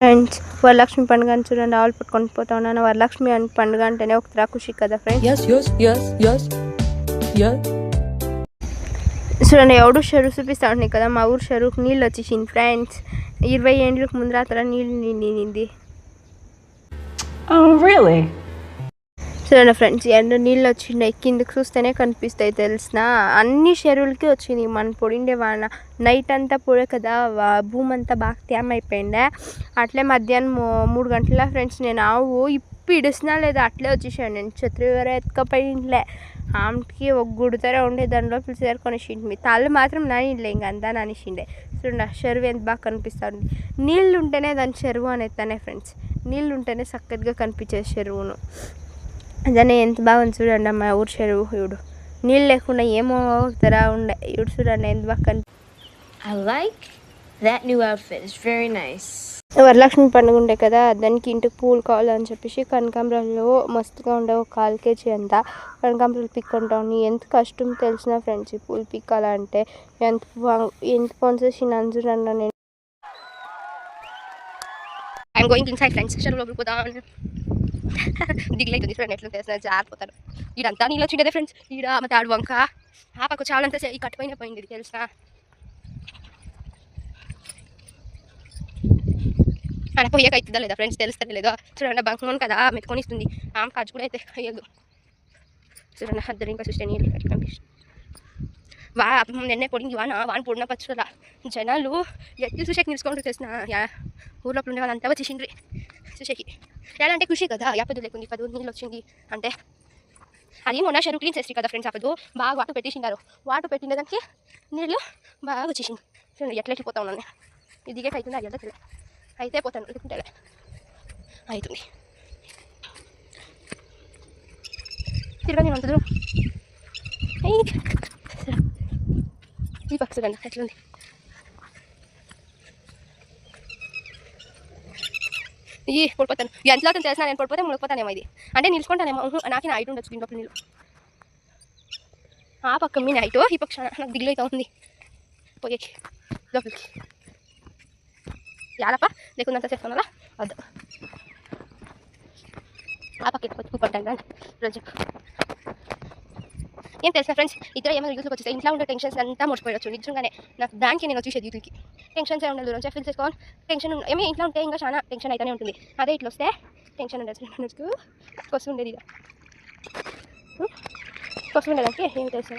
Friends Varalakshmi పండుగ అని చూడండి ఆవులు పట్టుకొని పోతా ఉన్నాను. వరలక్ష్మి అని పండుగ అంటేనే ఒక ఖుషి కదా ఫ్రెండ్స్. చూడండి ఎవడు చెరువు చూపిస్తా ఉన్నాయి కదా, మా ఊరు చెరువుకు నీళ్ళు వచ్చేసింది ఫ్రెండ్స్. 20 ఏళ్ళకి ముందు అతను నీళ్ళు నిండింది. చూడండి ఫ్రెండ్స్ ఎండ నీళ్ళు వచ్చినాయి, కిందకి చూస్తేనే కనిపిస్తాయి తెలిసిన. అన్ని చెరువులకి వచ్చింది. మన పొడిండే వాన నైట్ అంతా పొడే కదా, భూమి అంతా బాగా తేమ అయిపోయిండే. అట్లే మధ్యాహ్నం 3 గంటల ఫ్రెండ్స్ నేను ఆవు ఇప్పి ఇడిసినా లేదా అట్లే వచ్చేసాను. నేను ఛత్రి వేరే ఎత్తుకపోయింట్లే. ఆమెకి ఒక గుడితరే ఉండే దానిలో పిలిచేదారు కొనేసింది. మీ తల్లి మాత్రం నానిలే ఇంక అంతా నానిసిండే. చూడండి చెరువు ఎంత బాగా కనిపిస్తుంది. నీళ్ళు ఉంటేనే దాని చెరువు అనేస్తానే ఫ్రెండ్స్. నీళ్ళు ఉంటేనే చక్కగా కనిపించే చెరువును. అదనే ఎంత బాగుంది చూడండి మా ఊరు చెరువు. ఇవుడు నీళ్ళు లేకుండా ఏమో తరా ఉండే. ఇవుడు చూడండి ఎంత బాగా వరలక్ష్మి పండుగ ఉండే కదా, దానికి ఇంటికి పూలు కావాలని చెప్పేసి కనకాంబరాల్లో మస్తుగా ఉండే ఒక 1/4 kg అంతా కనకాంబరాలు పిక్కుంటాను. ఎంత కష్టం తెలిసిన ఫ్రెండ్స్ ఈ పూలు పిక్కాలంటే. ఎంత పొన్సేసిన చూడండి. నేను ఐఎమ్ గోయింగ్ ఇన్సైడ్ ఫ్రెండ్స్. చెరువులోకి పోతాను. దిగులైతుంది చూడండి ఎట్లా చేస్తున్నారు, జారిపోతారు. ఈడంతా నీళ్ళు వచ్చిండే ఫ్రెండ్స్. ఈడ మా తాడు వంక ఆ పక్క చాలంతా ఈ కట్టుపోయిన పోయింది ఇది తెలిసిన. అలా పోయాక అవుతుందా లేదా ఫ్రెండ్స్ తెలుస్తుంది లేదా. చూడండి బంకమోను కదా మెత్తుకొని ఇస్తుంది. ఆమె ఖర్చు కూడా అయితే అయ్యదు. చూడండి అద్దరు ఇంకా చూస్తే నీళ్ళు కనిపిస్తుంది. నిన్నే పొడింది వాన పొడిన పచ్చురా. జనాలు ఎట్లు చూసేకి నిలుచుకుంటూ తెలిసిన ఊర్లో ఉండే వాళ్ళంతా వచ్చేసిండ్రి చూసేకి. ఎలా అంటే ఖుషి కదా, యాపదు లేకుంది 10 నీళ్ళు వచ్చింది అంటే. అది మొన్న చెరువు క్లీన్ చేసి కదా ఫ్రెండ్స్. అప్పుడు బాగా వాటర్ పెట్టేసిండారు. వాటర్ పెట్టిన దానికి నీళ్ళు బాగా వచ్చేసింది. చూడండి ఎట్లా ఎట్టిపోతా ఉన్నాను. ఇది దిగేకి అవుతుంది అది తెలియదు. అయితే పోతాను లేకుంటే అవుతుంది. తిరగా నేను అంత దూరం ఈ పక్క చూడండి ఎట్లుంది. పడిపోతాను ఎంతలో అతను తెలిసిన నేను పడిపోతే మునిగిపోతానేమో. ఇది అంటే నిలుచుకుంటానేమో. నాకు నా హైట్ ఉండొచ్చు దీంట్లో నీళ్ళు. ఆ పక్క మీ నైట్ ఈ పక్ష నాకు దిగులు అయితే ఉంది పోయేకి లోపలికి. యాలప్ప లేకుందంత చేస్తాను వద్దు. ఆ పక్క ఎక్కువ రోజు ఏం తెలిసిన ఫ్రెండ్స్. ఇద్దరు ఏమైనా యూస్లోకి వచ్చేస్తాయి. ఇంట్లో ఉండే టెన్షన్స్ అంతా మర్చిపోయొచ్చు. నిజంగానే నాకు దానికి నేను వచ్చేసేది వీటికి. టెన్షన్స్ ఏ ఉండదు. రోజు ఫీల్ చేసుకోవాలి. టెన్షన్ ఏమి ఇంట్లో ఉంటే ఇంకా చాలా టెన్షన్ అయితేనే ఉంటుంది. అదే ఇట్లా వస్తే టెన్షన్ ఉండదు. కొసు ఉండేది ఇక కొసు ఉండేదానికి ఏం తెలుసు.